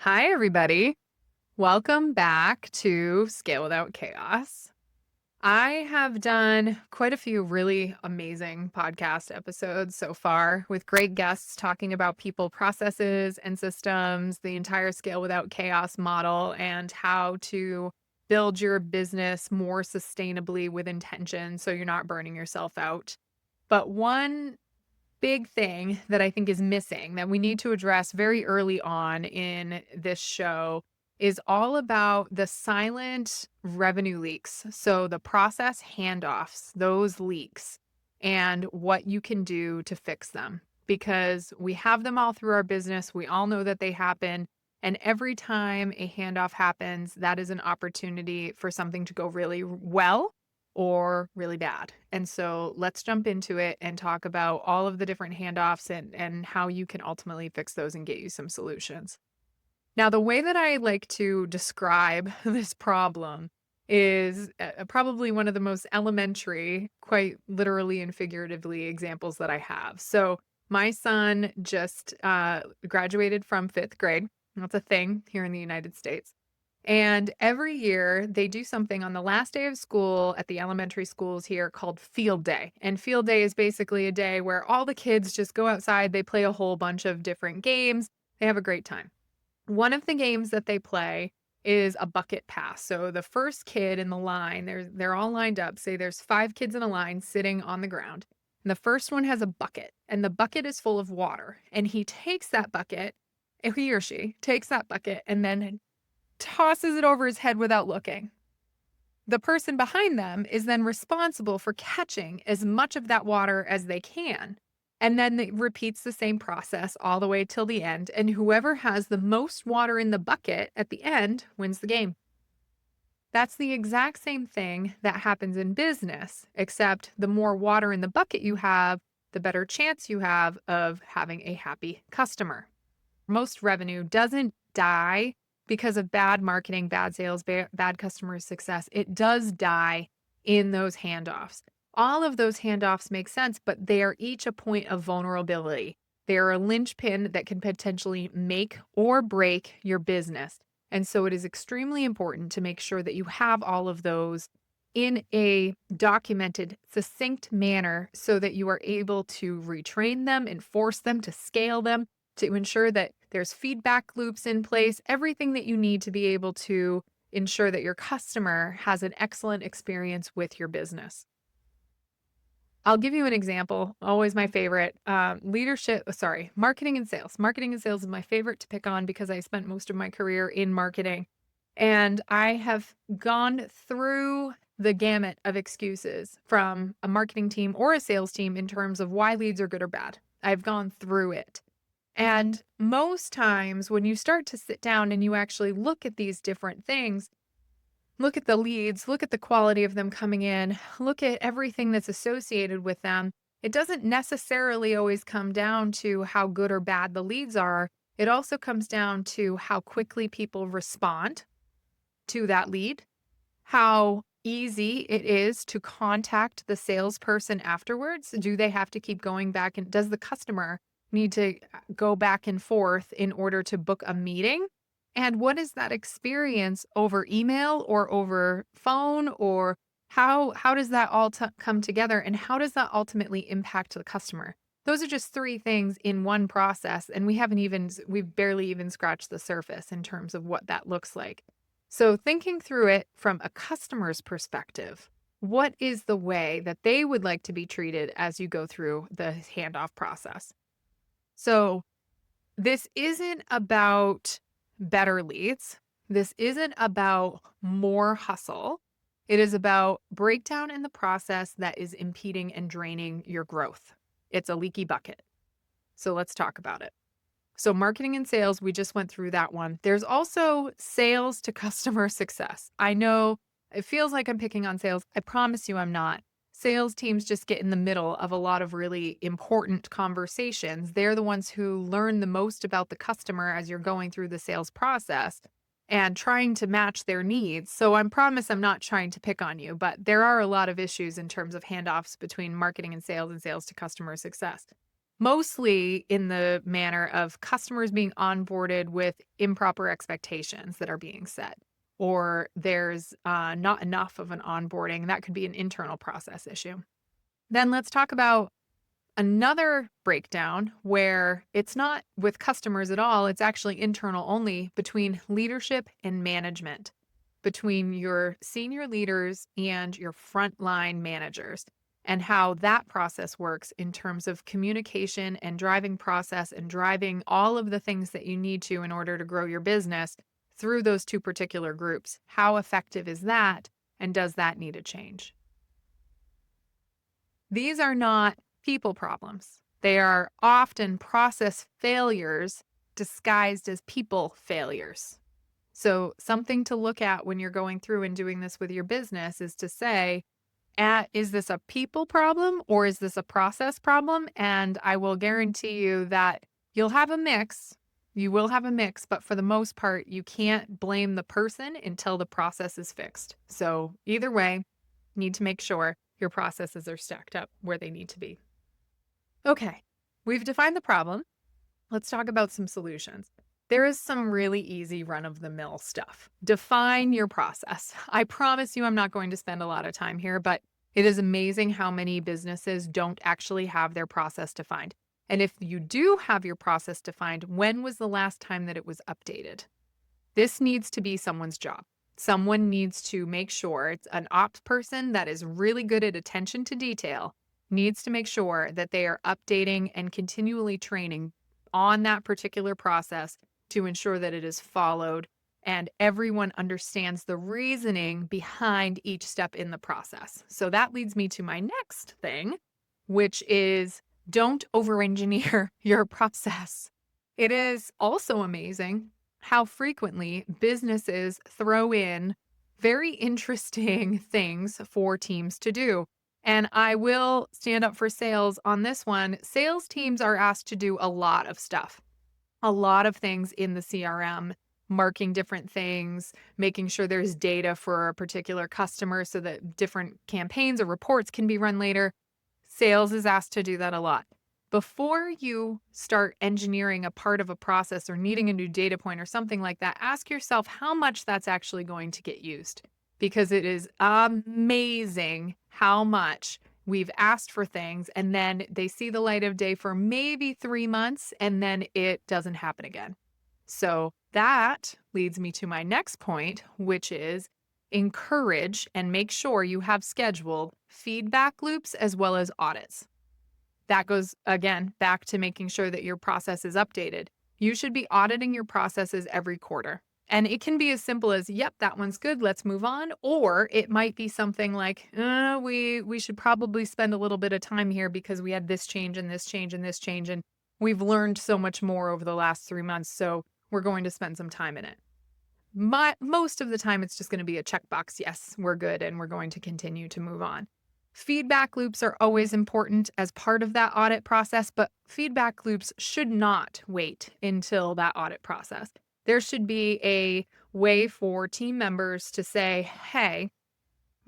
Hi, everybody. Welcome back to Scale Without Chaos. I have done quite a few really amazing podcast episodes so far with great guests talking about people, processes, and systems, the entire Scale Without Chaos model, and how to build your business more sustainably with intention so you're not burning yourself out. But one big thing that I think is missing that we need to address very early on in this show is all about the silent revenue leaks. So, the process handoffs, those leaks, and what you can do to fix them. Because we have them all through our business. We all know that they happen. And every time a handoff happens, that is an opportunity for something to go really well or really bad. And so let's jump into it and talk about all of the different handoffs and how you can ultimately fix those and get you some solutions. Now, the way that I like to describe this problem is probably one of the most elementary, quite literally and figuratively, examples that I have. So, my son just graduated from fifth grade. That's a thing here in the United States. And every year they do something on the last day of school at the elementary schools here called field day. And field day is basically a day where all the kids just go outside, they play a whole bunch of different games, they have a great time. One of the games that they play is a bucket pass. So the first kid in the line, they're all lined up. Say there's 5 kids in a line sitting on the ground. And the first one has a bucket, and the bucket is full of water. And he takes that bucket, he or she takes that bucket and then tosses it over his head without looking. The person behind them is then responsible for catching as much of that water as they can. And then it repeats the same process all the way till the end. And whoever has the most water in the bucket at the end wins the game. That's the exact same thing that happens in business, except the more water in the bucket you have, the better chance you have of having a happy customer. Most revenue doesn't die because of bad marketing, bad sales, bad customer success. It does die in those handoffs. All of those handoffs make sense, but they are each a point of vulnerability. They are a linchpin that can potentially make or break your business. And so it is extremely important to make sure that you have all of those in a documented, succinct manner so that you are able to retrain them, enforce them, to scale them, to ensure that there's feedback loops in place, everything that you need to be able to ensure that your customer has an excellent experience with your business. I'll give you an example, always my favorite. Marketing and sales. Marketing and sales is my favorite to pick on because I spent most of my career in marketing. And I have gone through the gamut of excuses from a marketing team or a sales team in terms of why leads are good or bad. I've gone through it. And most times when you start to sit down and you actually look at these different things, look at the leads, look at the quality of them coming in, look at everything that's associated with them, it doesn't necessarily always come down to how good or bad the leads are. It also comes down to how quickly people respond to that lead, how easy it is to contact the salesperson afterwards. Do they have to keep going back, and does the customer need to go back and forth in order to book a meeting? And what is that experience over email or over phone, or how does that all come together, and how does that ultimately impact the customer? Those are just 3 things in one process, and we've barely even scratched the surface in terms of what that looks like. So, thinking through it from a customer's perspective, what is the way that they would like to be treated as you go through the handoff process? So, this isn't about better leads. This isn't about more hustle. It is about breakdown in the process that is impeding and draining your growth. It's a leaky bucket. So, let's talk about it. So, marketing and sales, we just went through that one. There's also sales to customer success. I know it feels like I'm picking on sales. I promise you I'm not. Sales teams just get in the middle of a lot of really important conversations. They're the ones who learn the most about the customer as you're going through the sales process and trying to match their needs. So I promise I'm not trying to pick on you, but there are a lot of issues in terms of handoffs between marketing and sales to customer success. mostly in the manner of customers being onboarded with improper expectations that are being set, or there's not enough of an onboarding. That could be an internal process issue. Then let's talk about another breakdown where it's not with customers at all, it's actually internal only between leadership and management, between your senior leaders and your frontline managers, and how that process works in terms of communication and driving process and driving all of the things that you need to in order to grow your business through those two particular groups. How effective is that? And does that need a change? These are not people problems. They are often process failures disguised as people failures. So, something to look at when you're going through and doing this with your business is to say, is this a people problem or is this a process problem? And I will guarantee you that you'll have a mix. You will have a mix, but for the most part, you can't blame the person until the process is fixed. So, either way, need to make sure your processes are stacked up where they need to be. Okay, we've defined the problem. Let's talk about some solutions. There is some really easy run of the mill stuff. Define your process. I promise you, I'm not going to spend a lot of time here, but it is amazing how many businesses don't actually have their process defined. And if you do have your process defined, when was the last time that it was updated? This needs to be someone's job. Someone needs to make sure it's an ops person that is really good at attention to detail, needs to make sure that they are updating and continually training on that particular process to ensure that it is followed and everyone understands the reasoning behind each step in the process. So that leads me to my next thing, which is don't over-engineer your process. It is also amazing how frequently businesses throw in very interesting things for teams to do. And I will stand up for sales on this one. Sales teams are asked to do a lot of stuff, a lot of things in the CRM, marking different things, making sure there's data for a particular customer so that different campaigns or reports can be run later. Sales is asked to do that a lot. Before you start engineering a part of a process or needing a new data point or something like that, ask yourself how much that's actually going to get used. Because it is amazing how much we've asked for things and then they see the light of day for maybe 3 months and then it doesn't happen again. So that leads me to my next point, which is encourage and make sure you have scheduled feedback loops as well as audits. That goes, again, back to making sure that your process is updated. You should be auditing your processes every quarter. And it can be as simple as, yep, that one's good, let's move on. Or it might be something like, we should probably spend a little bit of time here because we had this change and this change and this change. And we've learned so much more over the last 3 months. So we're going to spend some time in it. Most of the time, it's just going to be a checkbox. Yes, we're good. And we're going to continue to move on. Feedback loops are always important as part of that audit process, but feedback loops should not wait until that audit process. There should be a way for team members to say, hey,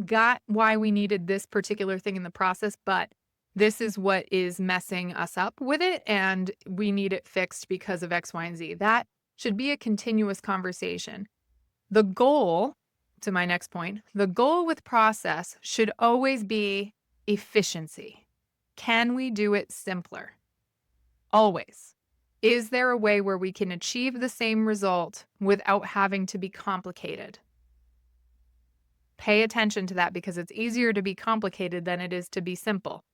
got why we needed this particular thing in the process, but this is what is messing us up with it, and we need it fixed because of X, Y, and Z. That should be a continuous conversation. The goal, to my next point, the goal with process should always be efficiency. Can we do it simpler? Always. Is there a way where we can achieve the same result without having to be complicated? Pay attention to that because it's easier to be complicated than it is to be simple.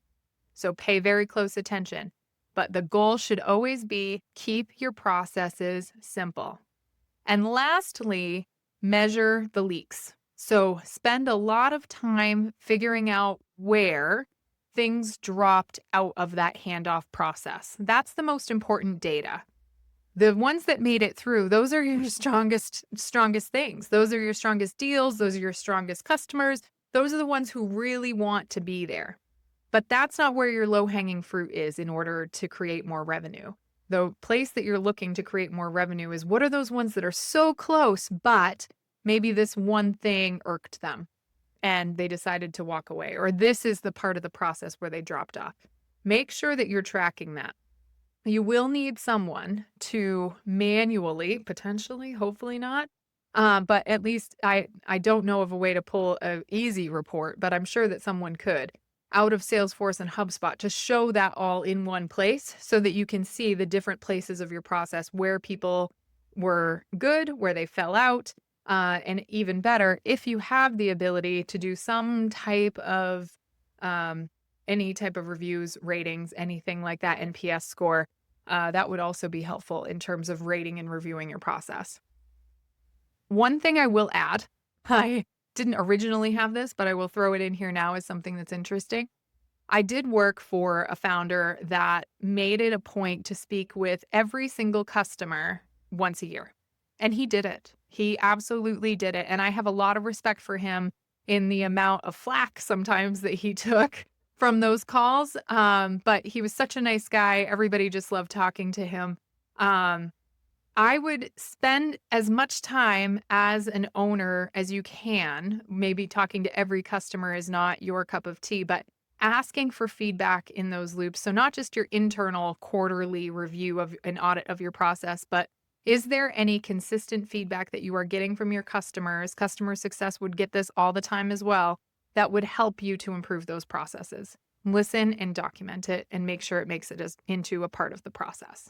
So pay very close attention. But the goal should always be keep your processes simple. And lastly, measure the leaks. So spend a lot of time figuring out where things dropped out of that handoff process. That's the most important data. The ones that made it through, those are your strongest things. Those are your strongest deals. Those are your strongest customers. Those are the ones who really want to be there. But that's not where your low-hanging fruit is in order to create more revenue. The place that you're looking to create more revenue is what are those ones that are so close, but maybe this one thing irked them and they decided to walk away, or this is the part of the process where they dropped off. Make sure that you're tracking that. You will need someone to manually, potentially, hopefully not, but at least I don't know of a way to pull a easy report, but I'm sure that someone could, out of Salesforce and HubSpot to show that all in one place so that you can see the different places of your process where people were good, where they fell out, and even better, if you have the ability to do some type of, um, any type of reviews, ratings, anything like that, NPS score, that would also be helpful in terms of rating and reviewing your process. One thing I will add, I didn't originally have this, but I will throw it in here now as something that's interesting. I did work for a founder that made it a point to speak with every single customer once a year. And he did it. He absolutely did it. And I have a lot of respect for him in the amount of flack sometimes that he took from those calls. But he was such a nice guy. Everybody just loved talking to him. Um, I would spend as much time as an owner as you can. Maybe talking to every customer is not your cup of tea, but asking for feedback in those loops. So, not just your internal quarterly review of an audit of your process, but is there any consistent feedback that you are getting from your customers? Customer success would get this all the time as well. That would help you to improve those processes. Listen and document it and make sure it makes it as into a part of the process.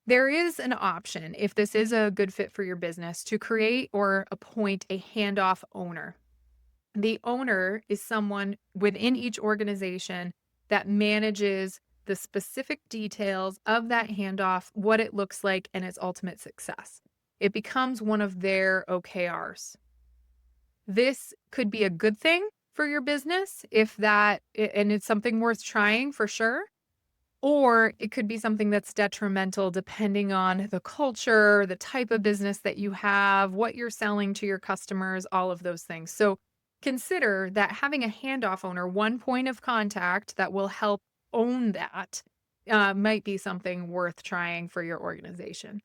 There is an option, if this is a good fit for your business, to create or appoint a handoff owner. The owner is someone within each organization that manages the specific details of that handoff, what it looks like, and its ultimate success. It becomes one of their OKRs. This could be a good thing for your business if that, and it's something worth trying for sure. Or it could be something that's detrimental depending on the culture, the type of business that you have, what you're selling to your customers, all of those things. So consider that having a handoff owner, one point of contact that will help own that, might be something worth trying for your organization.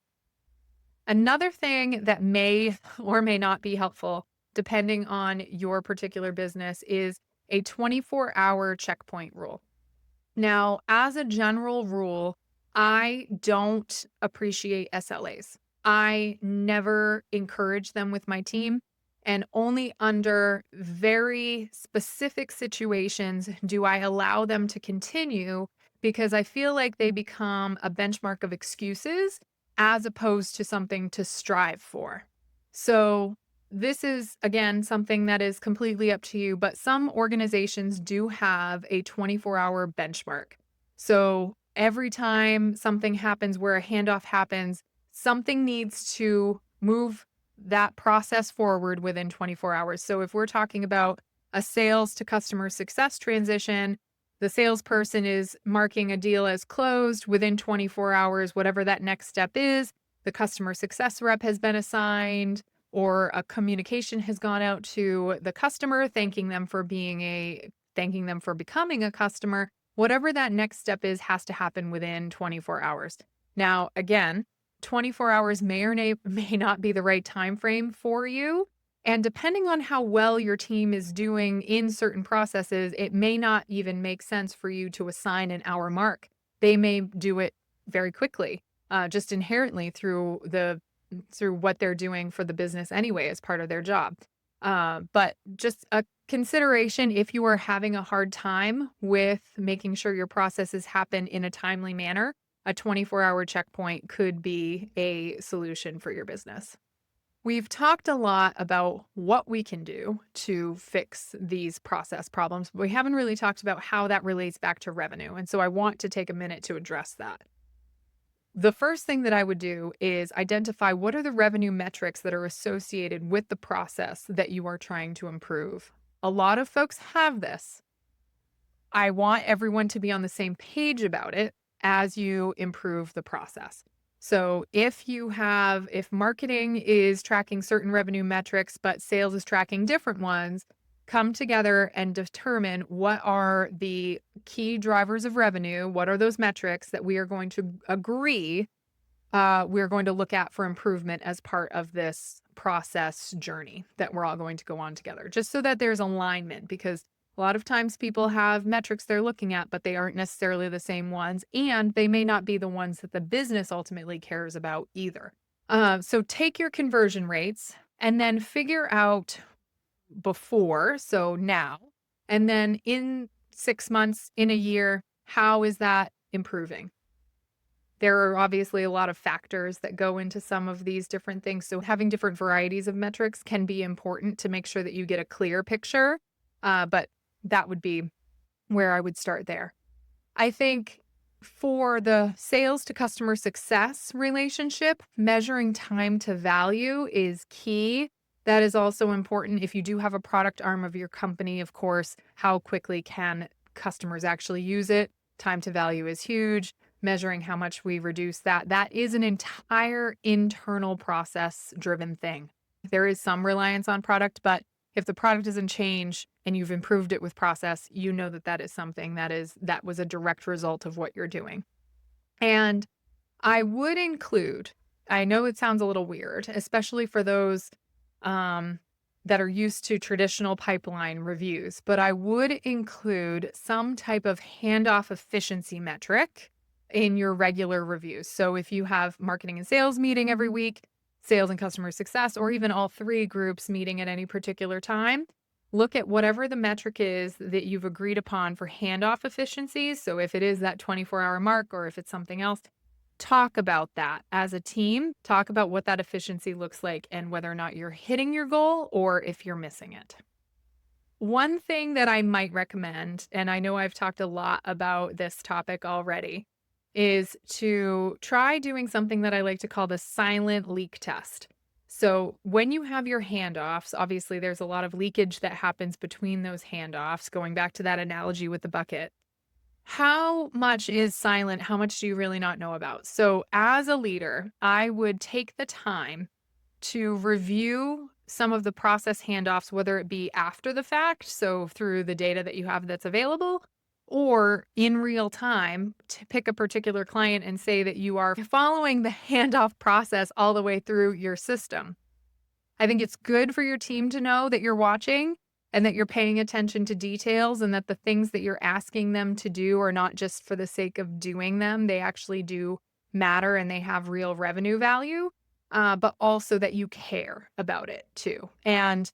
Another thing that may or may not be helpful, depending on your particular business, is a 24-hour checkpoint rule. Now, as a general rule, I don't appreciate SLAs. I never encourage them with my team, and only under very specific situations do I allow them to continue because I feel like they become a benchmark of excuses as opposed to something to strive for. So, this is, again, something that is completely up to you, but some organizations do have a 24-hour benchmark. So every time something happens where a handoff happens, something needs to move that process forward within 24 hours. So if we're talking about a sales to customer success transition, the salesperson is marking a deal as closed within 24 hours, whatever that next step is. The customer success rep has been assigned, or a communication has gone out to the customer thanking them for becoming a customer. Whatever that next step is has to happen within 24 hours. Now, again, 24 hours may or may not be the right time frame for you, and depending on how well your team is doing in certain processes, it may not even make sense for you to assign an hour mark. They may do it very quickly, just inherently through what they're doing for the business anyway as part of their job. But just a consideration, if you are having a hard time with making sure your processes happen in a timely manner, a 24-hour checkpoint could be a solution for your business. We've talked a lot about what we can do to fix these process problems, but we haven't really talked about how that relates back to revenue. And so I want to take a minute to address that. The first thing that I would do is identify what are the revenue metrics that are associated with the process that you are trying to improve. A lot of folks have this. I want everyone to be on the same page about it as you improve the process. So if marketing is tracking certain revenue metrics, but sales is tracking different ones, come together and determine what are the key drivers of revenue, what are those metrics that we are going to agree we're going to look at for improvement as part of this process journey that we're all going to go on together, just so that there's alignment, because A lot of times people have metrics they're looking at, but they aren't necessarily the same ones, and they may not be the ones that the business ultimately cares about either. So take your conversion rates and then figure out before, so now, and then in 6 months, in a year, how is that improving? There are obviously a lot of factors that go into some of these different things, so having different varieties of metrics can be important to make sure that you get a clear picture, but that would be where I would start there. I think for the sales to customer success relationship, measuring time to value is key. That is also important if you do have a product arm of your company, of course, how quickly can customers actually use it? Time to value is huge. Measuring how much we reduce that, that is an entire internal process driven thing. There is some reliance on product, but if the product doesn't change and you've improved it with process, you know that that is something that was a direct result of what you're doing. And I would include, I know it sounds a little weird, especially for those um, that are used to traditional pipeline reviews, but I would include some type of handoff efficiency metric in your regular reviews. So if you have marketing and sales meeting every week, sales and customer success, or even all three groups meeting at any particular time, look at whatever the metric is that you've agreed upon for handoff efficiencies. So if it is that 24-hour mark or if it's something else, talk about that as a team. Talk about what that efficiency looks like and whether or not you're hitting your goal or if you're missing it. One thing that I might recommend, and I know I've talked a lot about this topic already, is to try doing something that I like to call the silent leak test. So when you have your handoffs, obviously there's a lot of leakage that happens between those handoffs, going back to that analogy with the bucket. How much is silent? How much do you really not know about? So, as a leader, I would take the time to review some of the process handoffs, whether it be after the fact, so through the data that you have that's available, or in real time to pick a particular client and say that you are following the handoff process all the way through your system. I think it's good for your team to know that you're watching and that you're paying attention to details and that the things that you're asking them to do are not just for the sake of doing them. They actually do matter and they have real revenue value, but also that you care about it too. And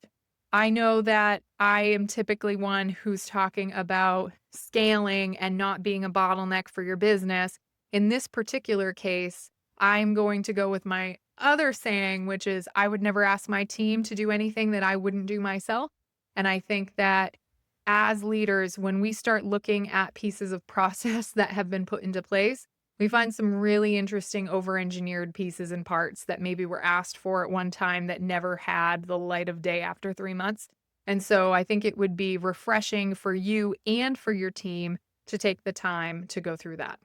I know that I am typically one who's talking about scaling and not being a bottleneck for your business. In this particular case, I'm going to go with my other saying, which is I would never ask my team to do anything that I wouldn't do myself. And I think that as leaders, when we start looking at pieces of process that have been put into place, we find some really interesting over-engineered pieces and parts that maybe were asked for at one time that never had the light of day after 3 months. And so I think it would be refreshing for you and for your team to take the time to go through that.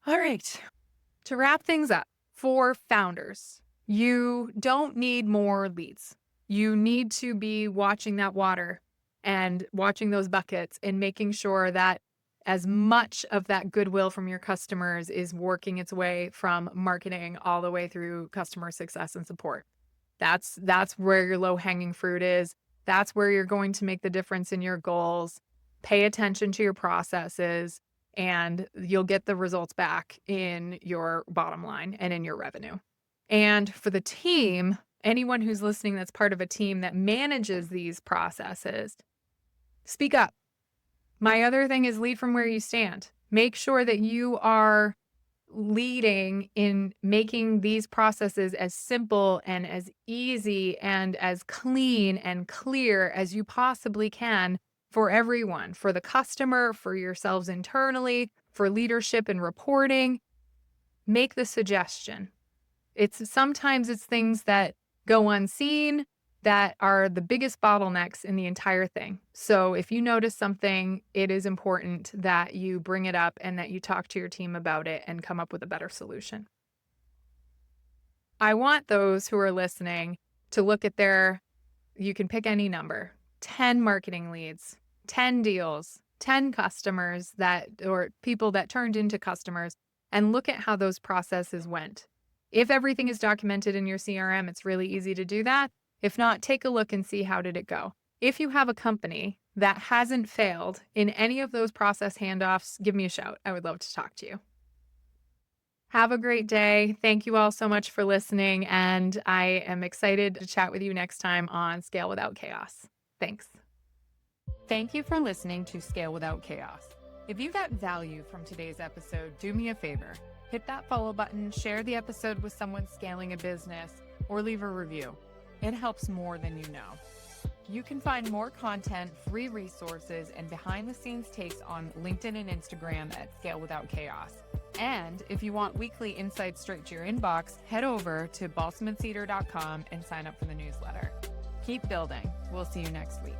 All right. To wrap things up, for founders, you don't need more leads. You need to be watching that water and watching those buckets and making sure that as much of that goodwill from your customers is working its way from marketing all the way through customer success and support. That's where your low-hanging fruit is. That's where you're going to make the difference in your goals. Pay attention to your processes and you'll get the results back in your bottom line and in your revenue. And for the team, anyone who's listening that's part of a team that manages these processes, speak up. My other thing is lead from where you stand. Make sure that you are leading in making these processes as simple and as easy and as clean and clear as you possibly can for everyone, for the customer, for yourselves internally, for leadership and reporting. Make the suggestion. Sometimes it's things that go unseen that are the biggest bottlenecks in the entire thing. So if you notice something, it is important that you bring it up and that you talk to your team about it and come up with a better solution. I want those who are listening to look at you can pick any number, 10 marketing leads, 10 deals, 10 customers or people that turned into customers, and look at how those processes went. If everything is documented in your CRM, it's really easy to do that. If not, take a look and see how did it go. If you have a company, that hasn't failed in any of those process handoffs, give me a shout. I would love to talk to you. Have a great day. Thank you all so much for listening, and I am excited to chat with you next time on Scale Without Chaos. Thanks. Thank you for listening to Scale Without Chaos. If you got value from today's episode, do me a favor. Hit that follow button, share the episode with someone scaling a business, or leave a review. It helps more than you know. You can find more content, free resources, and behind-the-scenes takes on LinkedIn and Instagram at Scale Without Chaos. And if you want weekly insights straight to your inbox, head over to balsamandcedar.com and sign up for the newsletter. Keep building. We'll see you next week.